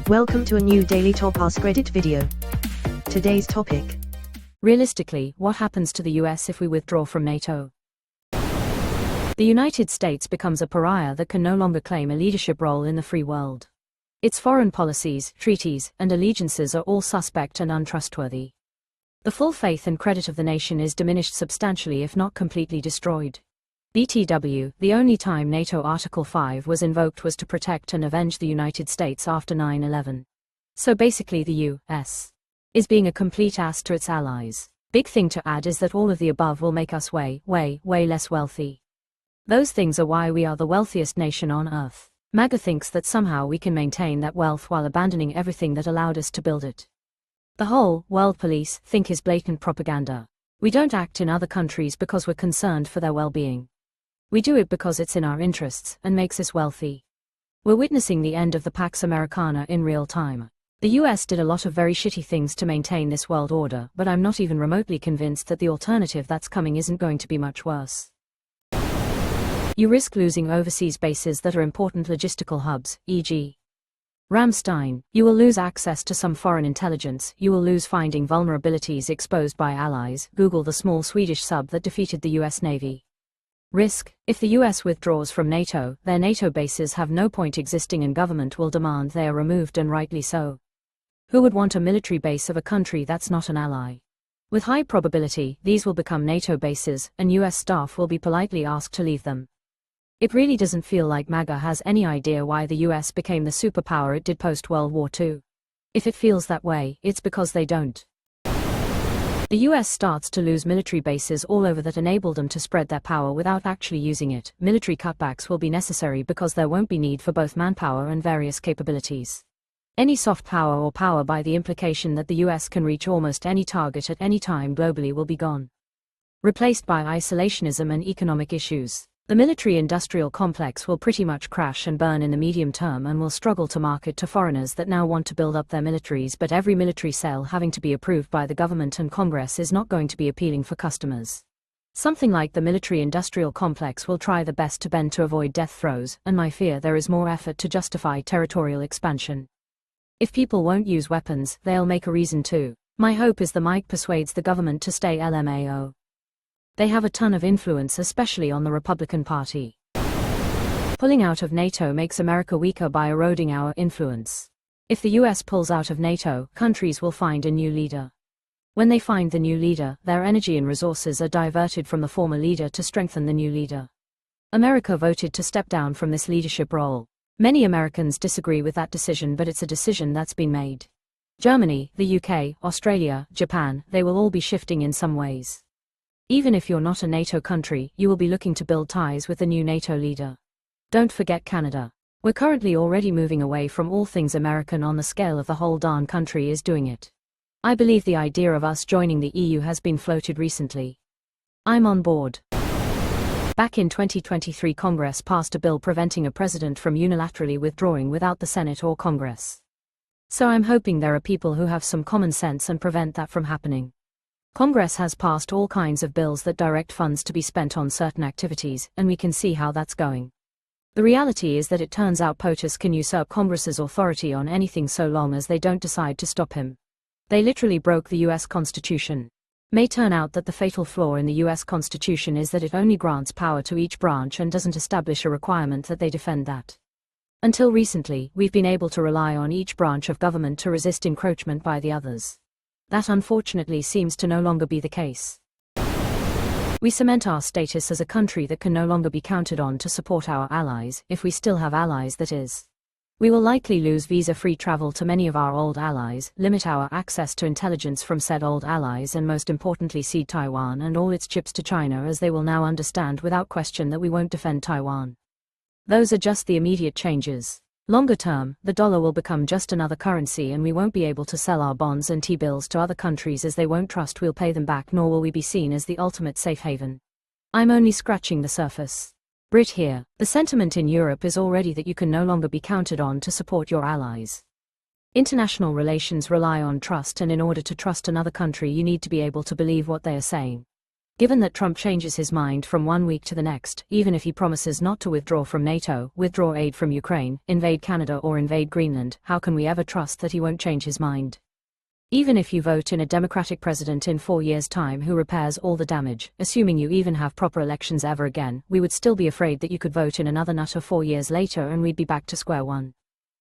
Welcome to a new daily top AskReddit video. Today's topic. Realistically, what happens to the US if we withdraw from NATO? The United States becomes a pariah that can no longer claim a leadership role in the free world. Its foreign policies, treaties, and allegiances are all suspect and untrustworthy. The full faith and credit of the nation is diminished substantially if not completely destroyed. BTW, the only time NATO Article 5 was invoked was to protect and avenge the United States after 9/11. So basically the US is being a complete ass to its allies. Big thing to add is that all of the above will make us way less wealthy. Those things are why we are the wealthiest nation on earth. MAGA thinks that somehow we can maintain that wealth while abandoning everything that allowed us to build it. The whole world police think is blatant propaganda. We don't act in other countries because we're concerned for their well-being. We do it because it's in our interests and makes us wealthy. We're witnessing the end of the Pax Americana in real time. The US did a lot of very shitty things to maintain this world order, but I'm not even remotely convinced that the alternative that's coming isn't going to be much worse. You risk losing overseas bases that are important logistical hubs, e.g. Ramstein. You will lose access to some foreign intelligence. You will lose finding vulnerabilities exposed by allies. Google the small Swedish sub that defeated the US Navy. Risk. If the US withdraws from NATO, their NATO bases have no point existing and government will demand they are removed, and rightly so. Who would want a military base of a country that's not an ally? With high probability, these will become NATO bases, and US staff will be politely asked to leave them. It really doesn't feel like MAGA has any idea why the US became the superpower it did post-World War II. If it feels that way, it's because they don't. The US starts to lose military bases all over that enabled them to spread their power without actually using it. Military cutbacks will be necessary because there won't be need for both manpower and various capabilities. Any soft power or power by the implication that the US can reach almost any target at any time globally will be gone. Replaced by isolationism and economic issues. The military-industrial complex will pretty much crash and burn in the medium term and will struggle to market to foreigners that now want to build up their militaries, but every military sale having to be approved by the government and Congress is not going to be appealing for customers. Something like the military-industrial complex will try the best to bend to avoid death throes, and my fear there is more effort to justify territorial expansion. If people won't use weapons, they'll make a reason to. My hope is the mic persuades the government to stay LMAO. They have a ton of influence, especially on the Republican Party. Pulling out of NATO makes America weaker by eroding our influence. If the US pulls out of NATO, countries will find a new leader. When they find the new leader, their energy and resources are diverted from the former leader to strengthen the new leader. America voted to step down from this leadership role. Many Americans disagree with that decision, but it's a decision that's been made. Germany, the UK, Australia, Japan, they will all be shifting in some ways. Even if you're not a NATO country, you will be looking to build ties with the new NATO leader. Don't forget Canada. We're currently already moving away from all things American on the scale of the whole darn country is doing it. I believe the idea of us joining the EU has been floated recently. I'm on board. Back in 2023, Congress passed a bill preventing a president from unilaterally withdrawing without the Senate or Congress. So I'm hoping there are people who have some common sense and prevent that from happening. Congress has passed all kinds of bills that direct funds to be spent on certain activities, and we can see how that's going. The reality is that it turns out POTUS can usurp Congress's authority on anything so long as they don't decide to stop him. They literally broke the US Constitution. May turn out that the fatal flaw in the US Constitution is that it only grants power to each branch and doesn't establish a requirement that they defend that. Until recently, we've been able to rely on each branch of government to resist encroachment by the others. That unfortunately seems to no longer be the case. We cement our status as a country that can no longer be counted on to support our allies, if we still have allies, that is. We will likely lose visa-free travel to many of our old allies, limit our access to intelligence from said old allies, and most importantly cede Taiwan and all its chips to China, as they will now understand without question that we won't defend Taiwan. Those are just the immediate changes. Longer term, the dollar will become just another currency and we won't be able to sell our bonds and T-bills to other countries as they won't trust we'll pay them back, nor will we be seen as the ultimate safe haven. I'm only scratching the surface. Brit here. The sentiment in Europe is already that you can no longer be counted on to support your allies. International relations rely on trust, and in order to trust another country you need to be able to believe what they are saying. Given that Trump changes his mind from one week to the next, even if he promises not to withdraw from NATO, withdraw aid from Ukraine, invade Canada or invade Greenland, how can we ever trust that he won't change his mind? Even if you vote in a Democratic president in 4 years' time who repairs all the damage, assuming you even have proper elections ever again, we would still be afraid that you could vote in another nutter 4 years later and we'd be back to square one.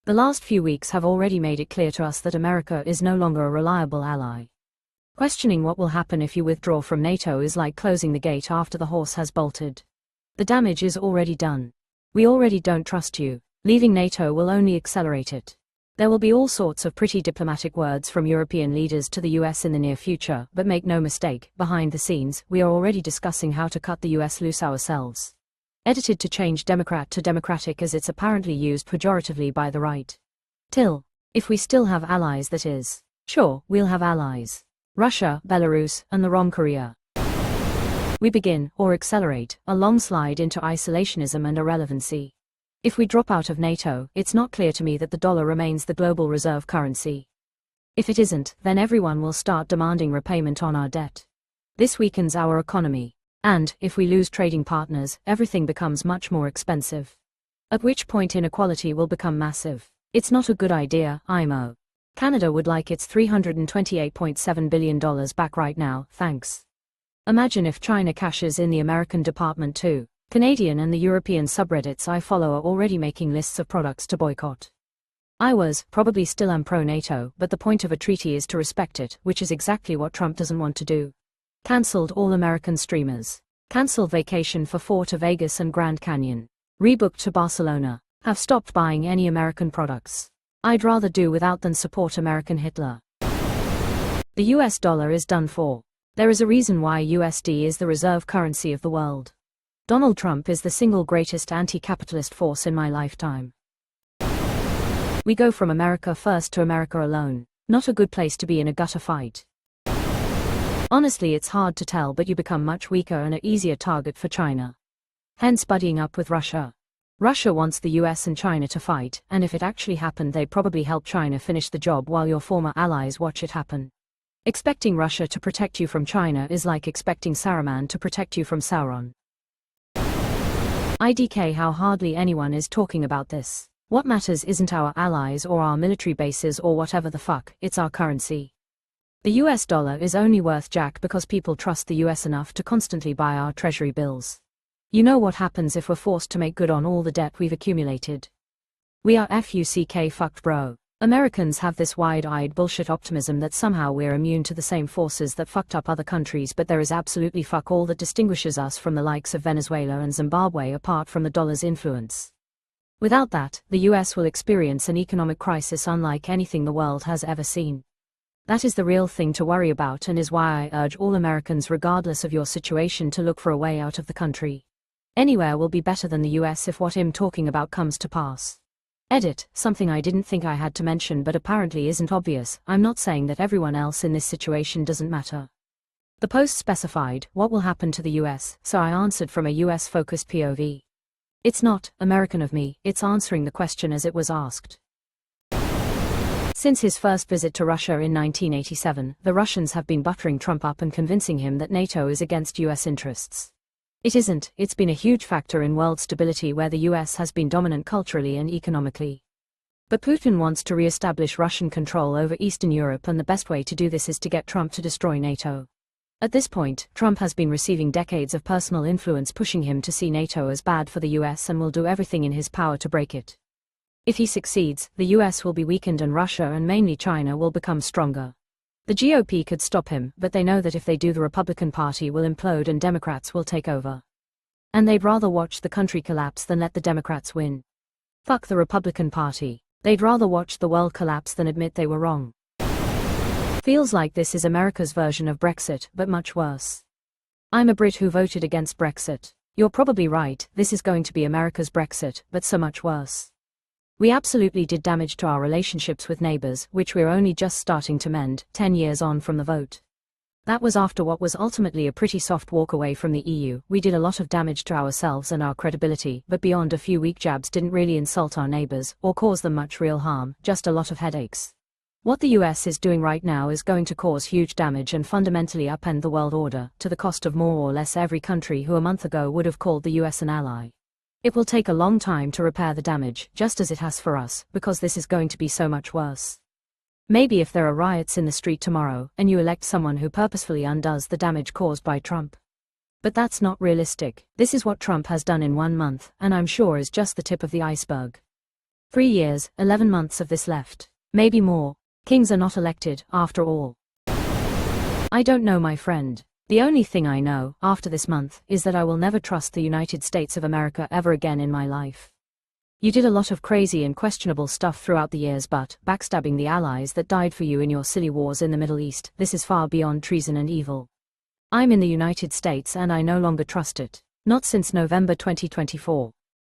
The last few weeks have already made it clear to us that America is no longer a reliable ally. Questioning what will happen if you withdraw from NATO is like closing the gate after the horse has bolted. The damage is already done. We already don't trust you. Leaving NATO will only accelerate it. There will be all sorts of pretty diplomatic words from European leaders to the US in the near future, but make no mistake, behind the scenes, we are already discussing how to cut the US loose ourselves. Edited to change Democrat to Democratic as it's apparently used pejoratively by the right. If we still have allies, that is. Sure, we'll have allies. Russia, Belarus, and the Rom Korea. We begin, or accelerate, a long slide into isolationism and irrelevancy. If we drop out of NATO, it's not clear to me that the dollar remains the global reserve currency. If it isn't, then everyone will start demanding repayment on our debt. This weakens our economy. And, if we lose trading partners, everything becomes much more expensive. At which point inequality will become massive. It's not a good idea, IMO. Canada would like its $328.7 billion back right now, thanks. Imagine if China cashes in the American department too. Canadian and the European subreddits I follow are already making lists of products to boycott. Probably still am pro-NATO, but the point of a treaty is to respect it, which is exactly what Trump doesn't want to do. Cancelled all American streamers. Cancelled vacation for 4 to Vegas and Grand Canyon. Rebooked to Barcelona. Have stopped buying any American products. I'd rather do without than support American Hitler. The US dollar is done for. There is a reason why USD is the reserve currency of the world. Donald Trump is the single greatest anti-capitalist force in my lifetime. We go from America first to America alone. Not a good place to be in a gutter fight. Honestly, it's hard to tell, but you become much weaker and an easier target for China. Hence buddying up with Russia. Russia wants the US and China to fight, and if it actually happened they'd probably help China finish the job while your former allies watch it happen. Expecting Russia to protect you from China is like expecting Saruman to protect you from Sauron. IDK how hardly anyone is talking about this. What matters isn't our allies or our military bases or whatever the fuck, it's our currency. The US dollar is only worth jack because people trust the US enough to constantly buy our treasury bills. You know what happens if we're forced to make good on all the debt we've accumulated. We are fucked, bro. Americans have this wide-eyed bullshit optimism that somehow we're immune to the same forces that fucked up other countries, but there is absolutely fuck all that distinguishes us from the likes of Venezuela and Zimbabwe apart from the dollar's influence. Without that, the US will experience an economic crisis unlike anything the world has ever seen. That is the real thing to worry about and is why I urge all Americans regardless of your situation to look for a way out of the country. Anywhere will be better than the US if what I'm talking about comes to pass. Edit, something I didn't think I had to mention but apparently isn't obvious. I'm not saying that everyone else in this situation doesn't matter. The post specified, what will happen to the US, so I answered from a US-focused POV. It's not American of me, it's answering the question as it was asked. Since his first visit to Russia in 1987, the Russians have been buttering Trump up and convincing him that NATO is against US interests. It isn't, it's been a huge factor in world stability where the US has been dominant culturally and economically. But Putin wants to re-establish Russian control over Eastern Europe, and the best way to do this is to get Trump to destroy NATO. At this point, Trump has been receiving decades of personal influence pushing him to see NATO as bad for the US and will do everything in his power to break it. If he succeeds, the US will be weakened and Russia and mainly China will become stronger. The GOP could stop him, but they know that if they do the Republican Party will implode and Democrats will take over. And they'd rather watch the country collapse than let the Democrats win. Fuck the Republican Party. They'd rather watch the world collapse than admit they were wrong. Feels like this is America's version of Brexit, but much worse. I'm a Brit who voted against Brexit. You're probably right, this is going to be America's Brexit, but so much worse. We absolutely did damage to our relationships with neighbors, which we're only just starting to mend, 10 years on from the vote. That was after what was ultimately a pretty soft walk away from the EU. We did a lot of damage to ourselves and our credibility, but beyond a few weak jabs didn't really insult our neighbors, or cause them much real harm, just a lot of headaches. What the US is doing right now is going to cause huge damage and fundamentally upend the world order, to the cost of more or less every country who a month ago would have called the US an ally. It will take a long time to repair the damage, just as it has for us, because this is going to be so much worse. Maybe if there are riots in the street tomorrow, and you elect someone who purposefully undoes the damage caused by Trump. But that's not realistic. This is what Trump has done in 1 month, and I'm sure is just the tip of the iceberg. 3 years, 11 months of this left. Maybe more. Kings are not elected, after all. I don't know, my friend. The only thing I know, after this month, is that I will never trust the United States of America ever again in my life. You did a lot of crazy and questionable stuff throughout the years, but backstabbing the allies that died for you in your silly wars in the Middle East, this is far beyond treason and evil. I'm in the United States and I no longer trust it. Not since November 2024.